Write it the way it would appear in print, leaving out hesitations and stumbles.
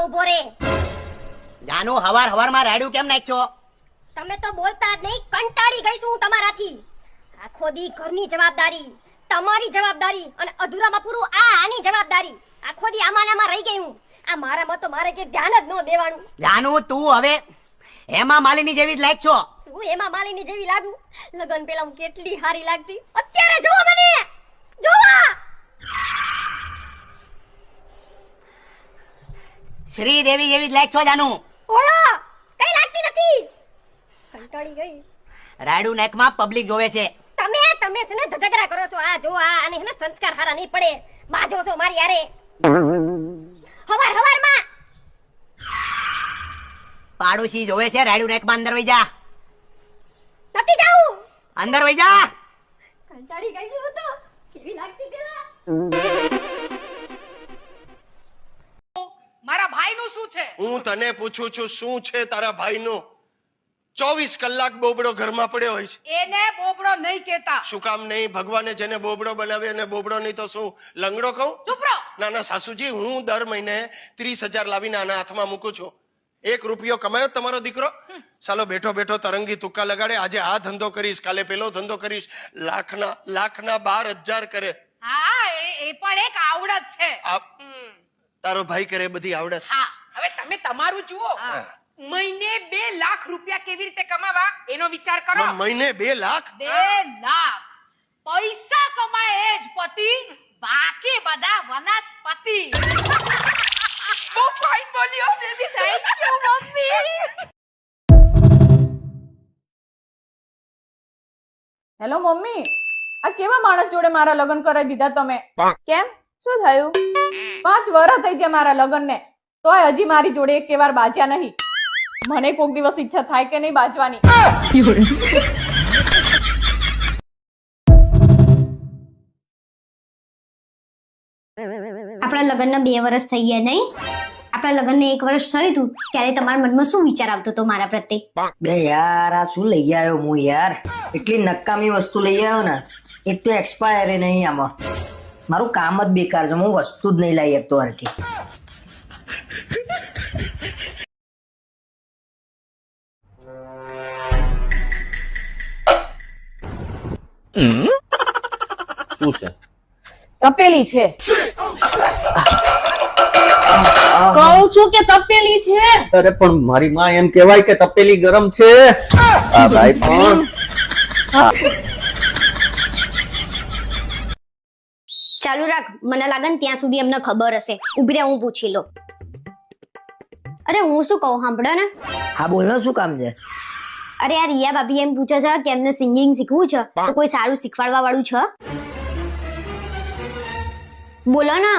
ઉભો રે. જાનુ હવાર હવારમાં રાડ્યું કેમ નાખ્યો? તમે તો બોલતા જ નહીં, કંટાળી ગઈ છું હું તમારાથી. આખો દી ઘરની જવાબદારી, તમારી જવાબદારી અને અધૂરામાં પૂરું આની જવાબદારી. આખો દી આમાં રહી ગઈ હું. આ મારામાં તો મારે કે ધ્યાન જ ન દેવાનું. જાનુ તું હવે હેમા માલિની જેવી જ લાગ છો. શું હેમા માલિની જેવી લાગુ? લગન પહેલા હું કેટલી હારી લાગતી, અત્યારે જોવો મને, જોવા. શ્રીદેવી જેવી જ લાગ છો જાનુ. ઓળો કઈ લાગતી નથી. કંટાળી ગઈ. રાડ્યું નેકમાં પબ્લિક જોવે છે. તમે છે ને ધજગરા કરો છો. આ જો આ અને હે સંસ્કાર હારા નહીં પડે. બાજો છો મારી યારે. હવારમાં પાડોશી જોવે છે રાડ્યું નેકમાં. અંદર વઈ જા. નથી જાઉં. અંદર વઈ જા. કંટાળી ગઈ છું તો. કેવી લાગતી પેલા. મારા ભાઈનું શું છે? હું તને પૂછું છું શું છે તારા ભાઈનું? 24 કલાક બોબડો ઘરમાં પડ્યો હોય છે. એને બોબડો નહીં કહેતા. શું કામ નહીં? ભગવાને જેને બોબડો બનાવ્યો એને બોબડો નહીં તો શું લંગડો કહું? ચૂપ રહો. ના ના સાસુજી, હું દર મહિને 30,000 લાવીને આના હાથમાં મૂકું છું. 1 રૂપિયો કમાયો તમારો દીકરો? ચાલો બેઠો બેઠો તરંગી તુક્કા લગાડે. આજે આ ધંધો કરીશ, કાલે પેલો ધંધો કરીશ. લાખના 12,000 કરે. હા, એ પણ એક આવડત છે. તારો ભાઈ કરે બધી આવડત. હા, હવે તમે તમારું જુઓ. મહિને 2 લાખ રૂપિયા કેવી રીતે કમાવા એનો વિચાર કરો. મહિને 2 લાખ? 2 લાખ પૈસા કમાય એ જ પતિ, બાકી બધા વનસ્પતિ. બહુ ફાઇન બોલ્યો baby. Thank you mummy. Hello mummy, આ કેવા માણસ જોડે મારા લગ્ન કરાવી દીધા તમે? કેમ, શું થયું? 5 વર્ષ થઈ ગયા મારા લગ્ન ને, તોય હજી મારી જોડે એક વાર બાજ્યા નહીં. મને કોક દિવસ ઈચ્છા થાય કે નહીં બાજવાની. આપણા લગ્નના 2 વર્ષ થઈ ગયા નહીં? આપણા લગ્નને 1 વર્ષ થયું હતું ત્યારે તમારા મનમાં શું વિચાર આવતો હતો મારા પ્રત્યે? બે યાર આ શું લઈ આવ્યો હું યાર? એટલી નકામી વસ્તુ લઈ આવ્યો ને, એક તો એક્સપાયર નહીં આમાં. મારું કામ જ બેકાર છે, હું વસ્તુ જ નહીં લાવી શકતો હરકી. શું છે? તપેલી છે. કહું છું કે તપેલી છે. અરે પણ મારી માં એમ કહેવાય કે તપેલી ગરમ છે. આ ભાઈ પણ ચાલુ રાખ, મને લાગે ને ત્યાં સુધી એમને ખબર હશે. ઉભી રહે, હું પૂછી લઉં. અરે હું શું કહું, સાંભળો ને. હા બોલ ને, શું કામ છે? અરે યાર, રિયા ભાભી એમ પૂછે છે કે એમને સિંગિંગ શીખવું છે, તો કોઈ સારું શીખવાડવા વાળું છે? બોલો ને.